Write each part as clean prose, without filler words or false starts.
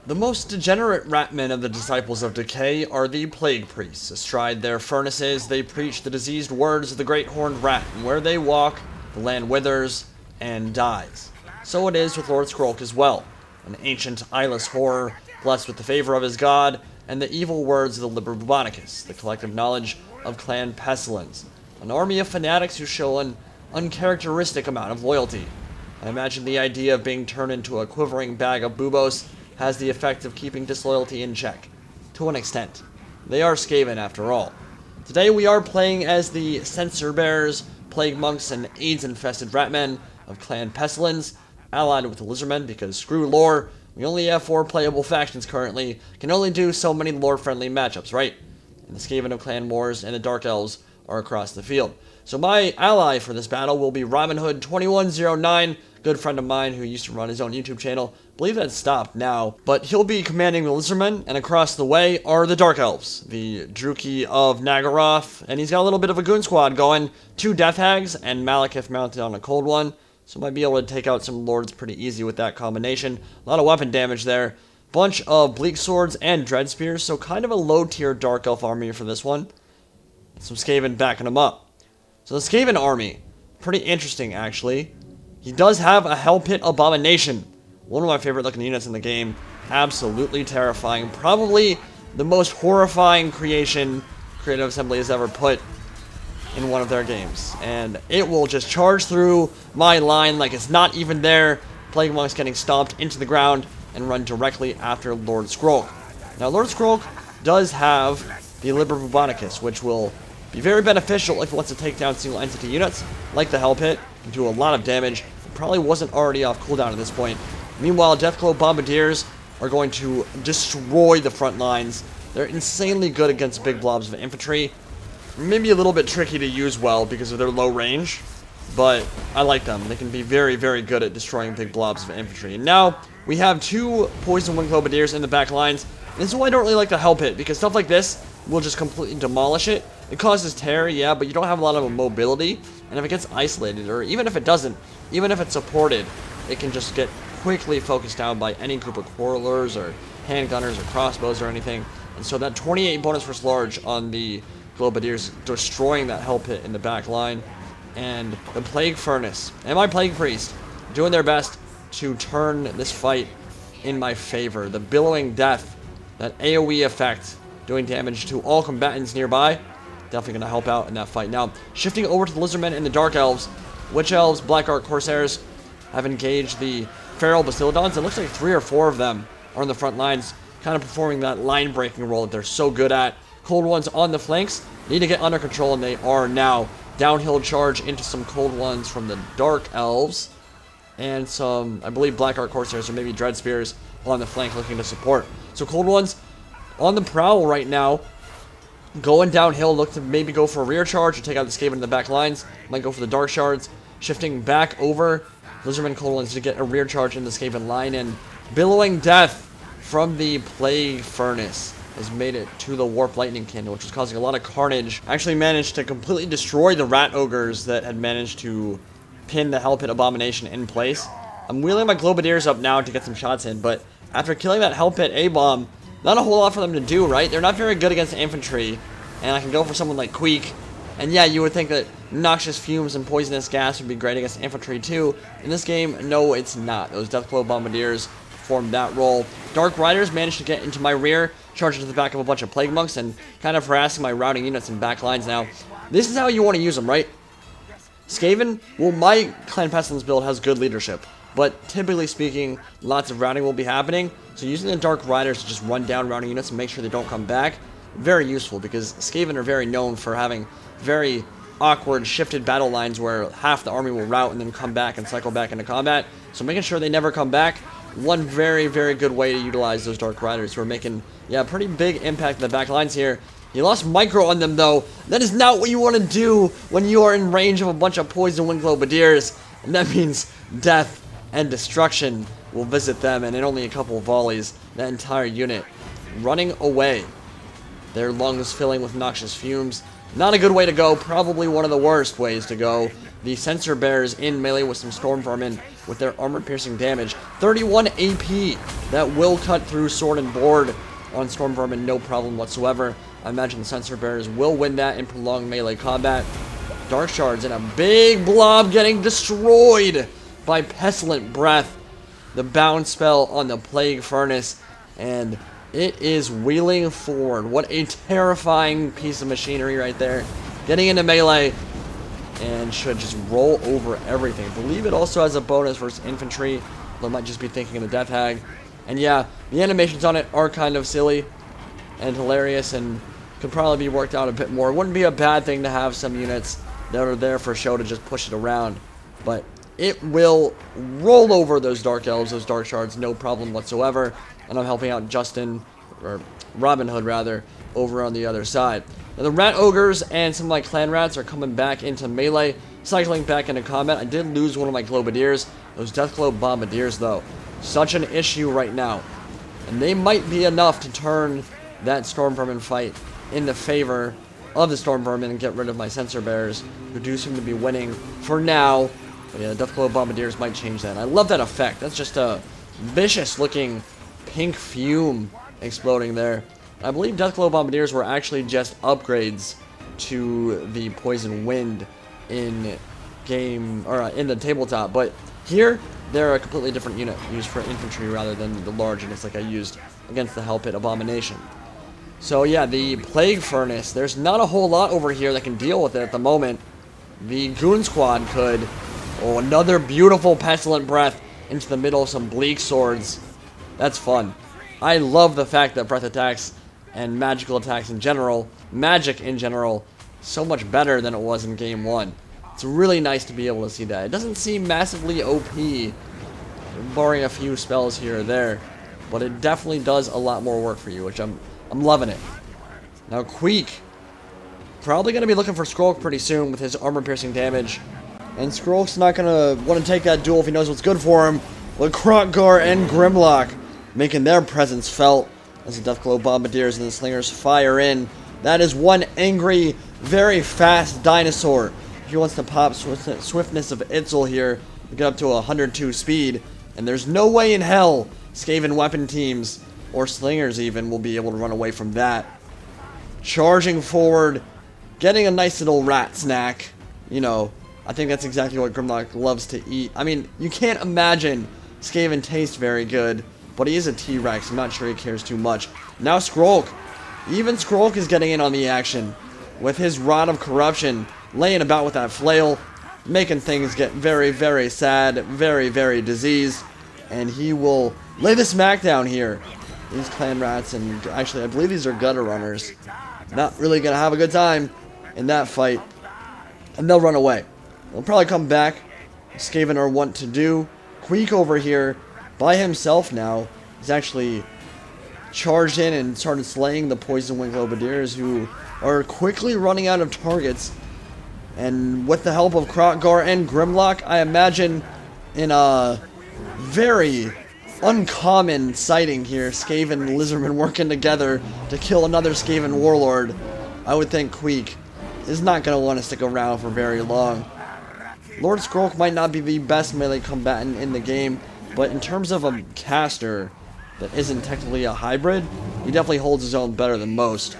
The most degenerate ratmen of the Disciples of Decay are the Plague Priests. Astride their furnaces, they preach the diseased words of the Great Horned Rat, and where they walk, the land withers and dies. So it is with Lord Skrolk as well, an ancient eyeless horror, blessed with the favor of his god, and the evil words of the Liber Bubonicus, the collective knowledge of Clan Pestilens, an army of fanatics who show an uncharacteristic amount of loyalty. I imagine the idea of being turned into a quivering bag of bubos has the effect of keeping disloyalty in check, to an extent. They are Skaven after all. Today we are playing as the Censer Bearers, Plague Monks, and AIDS-infested Ratmen of Clan Pestilens, allied with the Lizardmen because screw lore, we only have 4 playable factions currently, can only do so many lore-friendly matchups, right? And the Skaven of Clan Mors and the Dark Elves are across the field. So my ally for this battle will be Robin Hood 2109, good friend of mine who used to run his own YouTube channel. I believe that's stopped now, but he'll be commanding the Lizardmen, and across the way are the Dark Elves, the Queek of Naggaroth, and he's got a little bit of a goon squad going, 2 Death Hags, and Malekith mounted on a cold one, so might be able to take out some lords pretty easy with that combination. A lot of weapon damage there, bunch of Bleak Swords and Dread Spears, so kind of a low-tier Dark Elf army for this one. Some Skaven backing him up. So the Skaven army, pretty interesting actually. He does have a Hell Pit Abomination, one of my favorite looking units in the game. Absolutely terrifying. Probably the most horrifying creation Creative Assembly has ever put in one of their games. And it will just charge through my line like it's not even there. Plague Monks getting stomped into the ground and run directly after Lord Skrolk. Now Lord Skrolk does have the Liber Bubonicus, which will be very beneficial if it wants to take down single entity units like the Hell Pit. Can do a lot of damage. It probably wasn't already off cooldown at this point. Meanwhile, Deathglow Bombardiers are going to destroy the front lines. They're insanely good against big blobs of infantry. Maybe a little bit tricky to use well because of their low range, but I like them. They can be very, very good at destroying big blobs of infantry. And now we have 2 Poison Wing Bombardiers in the back lines. This is why I don't really like the Hell Pit, because stuff like this will just completely demolish it. It causes terror, yeah, but you don't have a lot of mobility, and if it gets isolated, or even if it doesn't, even if it's supported, it can just get quickly focused down by any group of quarrelers, or handgunners, or crossbows, or anything. And so that 28 bonus versus large on the Globadiers, destroying that Hell Pit in the back line, and the Plague Furnace, and my Plague Priest, doing their best to turn this fight in my favor. The Billowing Death, that AoE effect, doing damage to all combatants nearby, definitely going to help out in that fight. Now, shifting over to the Lizardmen and the Dark Elves, Witch Elves, Black Ark Corsairs have engaged the Feral Basildons. It looks like 3 or 4 of them are on the front lines, kind of performing that line-breaking role that they're so good at. Cold Ones on the flanks need to get under control, and they are now. Downhill charge into some Cold Ones from the Dark Elves, and some, I believe, Black Ark Corsairs or maybe Dread Spears on the flank looking to support. So Cold Ones on the prowl right now, going downhill, look to maybe go for a rear charge or take out the Skaven in the back lines. Might go for the Dark Shards, shifting back over. Lizardmen Cold Ones to get a rear charge in the Skaven line, and Billowing Death from the Plague Furnace has made it to the Warp Lightning Cannon, which was causing a lot of carnage. Actually managed to completely destroy the Rat Ogres that had managed to pin the Hell Pit Abomination in place. I'm wheeling my Globadiers up now to get some shots in, but after killing that Hell Pit A-Bomb, not a whole lot for them to do, right? They're not very good against infantry, and I can go for someone like Queek. And yeah, you would think that noxious fumes and poisonous gas would be great against infantry too. In this game, no, it's not. Those Deathglow Bombardiers perform that role. Dark Riders managed to get into my rear, charge into the back of a bunch of Plague Monks, and kind of harassing my routing units and back lines now. This is how you want to use them, right? Skaven, well, my Clan Pestilens build has good leadership, but typically speaking, lots of routing will be happening, so using the Dark Riders to just run down routing units and make sure they don't come back, very useful, because Skaven are very known for having very awkward shifted battle lines where half the army will rout and then come back and cycle back into combat, so making sure they never come back, one very, very good way to utilize those Dark Riders who are making, yeah, pretty big impact in the back lines here. You lost micro on them, though. That is not what you want to do when you are in range of a bunch of Poison Wing Globadiers. And that means death and destruction will visit them, and in only a couple of volleys, that entire unit running away. Their lungs filling with noxious fumes. Not a good way to go. Probably one of the worst ways to go. The Censer Bearers in melee with some Storm Vermin with their armor-piercing damage. 31 AP. That will cut through sword and board on Storm Vermin, no problem whatsoever. I imagine the Sensor Bearers will win that in prolonged melee combat. Dark Shards in a big blob getting destroyed by Pestilent Breath. The bounce spell on the Plague Furnace, and it is wheeling forward. What a terrifying piece of machinery right there. Getting into melee and should just roll over everything. I believe it also has a bonus versus infantry. I might just be thinking of the Death Hag. And yeah, the animations on it are kind of silly and hilarious and could probably be worked out a bit more. It wouldn't be a bad thing to have some units that are there for show to just push it around. But it will roll over those Dark Elves, those Dark Shards, no problem whatsoever. And I'm helping out Justin, or Robin Hood rather, over on the other side. Now the Rat Ogres and some of my Clan Rats are coming back into melee, cycling back into combat. I did lose one of my Globadiers. Those Deathglobe Bombardiers, though, such an issue right now. And they might be enough to turn that Storm Vermin fight in the favor of the Storm Vermin and get rid of my Sensor Bearers, who do seem to be winning for now. But yeah, the Deathglobe Bombardiers might change that. And I love that effect. That's just a vicious-looking pink fume exploding there. I believe Deathglobe Bombardiers were actually just upgrades to the Poison Wind in game, or in the tabletop. But here, they're a completely different unit, used for infantry rather than the large units like I used against the Hell Pit Abomination. So yeah, the Plague Furnace, there's not a whole lot over here that can deal with it at the moment. The Goon Squad could. Oh, another beautiful Pestilent Breath into the middle of some Bleak Swords. That's fun. I love the fact that breath attacks and magical attacks in general, magic in general, so much better than it was in game 1. It's really nice to be able to see that. It doesn't seem massively OP, barring a few spells here or there, but it definitely does a lot more work for you, which I'm loving it. Now Queek, probably going to be looking for Skrolk pretty soon with his armor-piercing damage, and Skrolk's not going to want to take that duel if he knows what's good for him, with Kroq-Gar and Grimlock making their presence felt as the Deathglobe Bombardiers and the Slingers fire in. That is one angry, very fast dinosaur. He wants to pop Swiftness of Itzel here to get up to 102 speed, and there's no way in hell Skaven weapon teams, or Slingers even, will be able to run away from that. Charging forward, getting a nice little rat snack. You know, I think that's exactly what Grimlock loves to eat. I mean, you can't imagine Skaven taste very good, but he is a T-Rex. I'm not sure he cares too much. Now Skrolk. Even Skrolk is getting in on the action with his Rod of Corruption, laying about with that flail, making things get very, very sad, very, very diseased, and he will lay the smackdown here. These Clan Rats, and actually I believe these are Gutter Runners, not really going to have a good time in that fight, and they'll run away. They'll probably come back. Skaven are wont to do. Queek over here, by himself now, is actually charged in and started slaying the Poison Wing Globadiers, who are quickly running out of targets. And with the help of Kroq-Gar and Grimlock, I imagine in a very uncommon sighting here, Skaven and Lizardmen working together to kill another Skaven warlord, I would think Queek is not going to want to stick around for very long. Lord Skrolk might not be the best melee combatant in the game, but in terms of a caster that isn't technically a hybrid, he definitely holds his own better than most.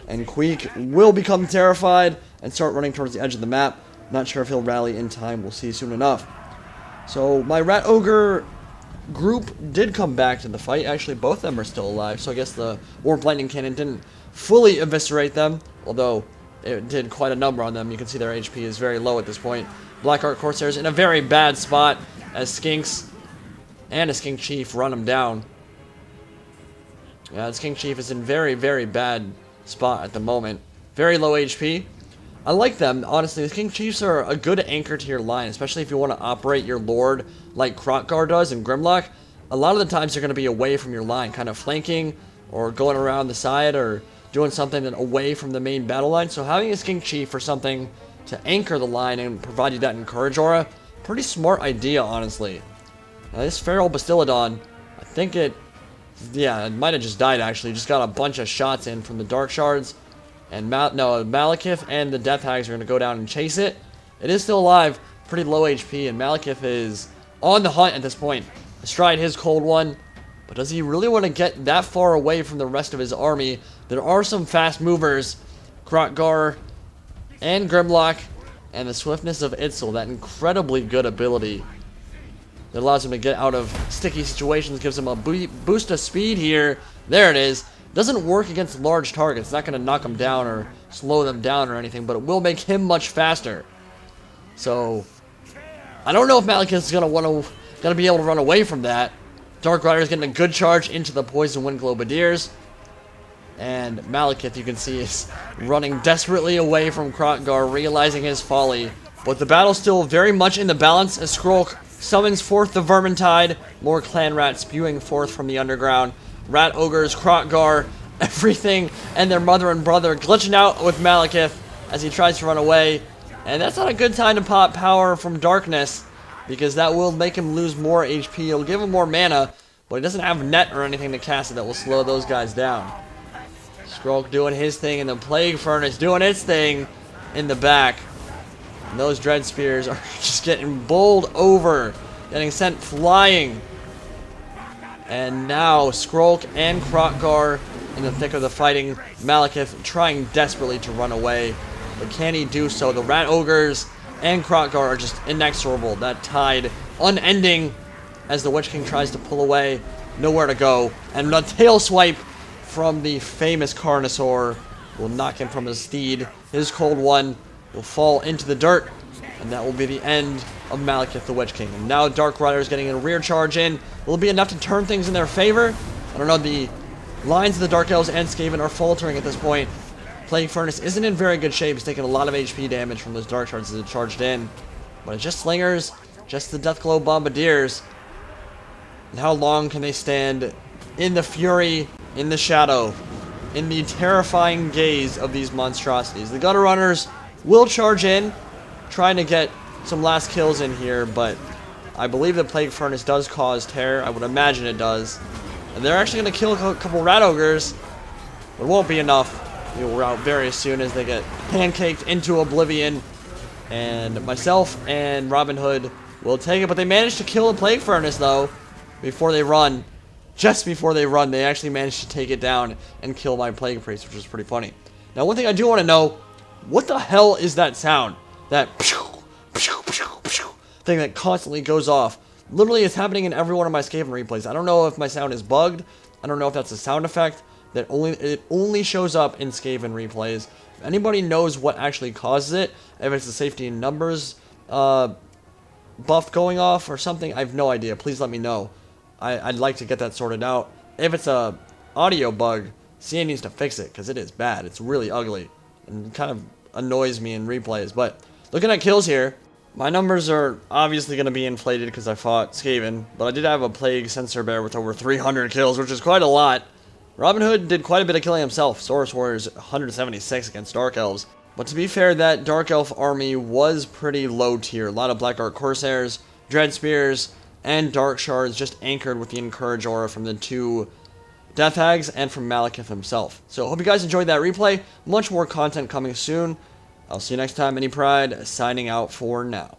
And Queek will become terrified and start running towards the edge of the map. Not sure if he'll rally in time. We'll see soon enough. So my Rat Ogre group did come back to the fight. Actually, both of them are still alive, so I guess the Warp Lightning Cannon didn't fully eviscerate them, although it did quite a number on them. You can see their HP is very low at this point. Blackheart Corsairs in a very bad spot as Skinks and a Skink Chief run them down. Yeah, the Skink Chief is in very, very bad spot at the moment. Very low HP. I like them, honestly. The Skink Chiefs are a good anchor to your line, especially if you want to operate your Lord like Kroq-Gar does in Grimlock. A lot of the times they're going to be away from your line, kind of flanking or going around the side or doing something away from the main battle line. So having a Skink Chief or something to anchor the line and provide you that Encourage aura, pretty smart idea, honestly. Now this Feral Bastiladon, I think it might have just died actually. Just got a bunch of shots in from the Dark Shards. And Malekith and the Death Hags are going to go down and chase it. It is still alive, pretty low HP, and Malekith is on the hunt at this point, astride his Cold One. But does he really want to get that far away from the rest of his army? There are some fast movers, Kroq-Gar and Grimlock, and the swiftness of Itzel, that incredibly good ability that allows him to get out of sticky situations, gives him a boost of speed here. There it is. Doesn't work against large targets. It's not going to knock them down or slow them down or anything, but it will make him much faster. So, I don't know if Malekith is going to be able to run away from that. Dark Rider's getting a good charge into the Poison Wind Globadiers. And Malekith, you can see, is running desperately away from Kroq-Gar, realizing his folly. But the battle's still very much in the balance as Skrolk summons forth the Vermintide. More clan rats spewing forth from the underground. Rat ogres, Kroq-Gar, everything, and their mother and brother glitching out with Malekith as he tries to run away. And that's not a good time to pop power from darkness, because that will make him lose more HP. It'll give him more mana, but he doesn't have net or anything to cast it that will slow those guys down. Skrolk doing his thing, and the Plague Furnace doing its thing in the back. And those Dread Spears are just getting bowled over, getting sent flying. And now Skrolk and Kroq-Gar in the thick of the fighting. Malekith trying desperately to run away, but can he do so? The Rat Ogres and Kroq-Gar are just inexorable. That tide unending as the Witch King tries to pull away. Nowhere to go. And a tail swipe from the famous Carnosaur will knock him from his steed. His Cold One will fall into the dirt, and that will be the end of Malekith the Witch King. And now Dark Rider's getting a rear charge in. Will it be enough to turn things in their favor? I don't know. The lines of the Dark Elves and Skaven are faltering at this point. Plague Furnace isn't in very good shape. He's taking a lot of HP damage from those Dark Shards as it charged in. But it's just Slingers, just the Deathglow Bombardiers. And how long can they stand in the fury, in the shadow, in the terrifying gaze of these monstrosities? The Gutter Runners will charge in, trying to get some last kills in here, but I believe the Plague Furnace does cause terror. I would imagine it does. And they're actually going to kill a couple Rat Ogres, but it won't be enough. They will rout very soon as they get pancaked into oblivion. And myself and Robin Hood will take it, but they managed to kill the Plague Furnace, though, before they run. Just before they run, they actually managed to take it down and kill my Plague Priest, which was pretty funny. Now, one thing I do want to know, what the hell is that sound? That thing that constantly goes off. Literally, it's happening in every one of my Skaven replays. I don't know if my sound is bugged. I don't know if that's a sound effect that only shows up in Skaven replays. If anybody knows what actually causes it, if it's the safety in numbers buff going off or something, I have no idea. Please let me know. I'd like to get that sorted out. If it's a audio bug, CA needs to fix it, because it is bad. It's really ugly and kind of annoys me in replays. But looking at kills here, my numbers are obviously going to be inflated because I fought Skaven, but I did have a Plague Censor Bear with over 300 kills, which is quite a lot. Robin Hood did quite a bit of killing himself. Saurus Warriors 176 against Dark Elves. But to be fair, that Dark Elf army was pretty low tier. A lot of Black Ark Corsairs, Dread Spears, and Dark Shards just anchored with the Encourage aura from the two Death Hags and from Malekith himself. So, hope you guys enjoyed that replay. Much more content coming soon. I'll see you next time. Any Pride, signing out for now.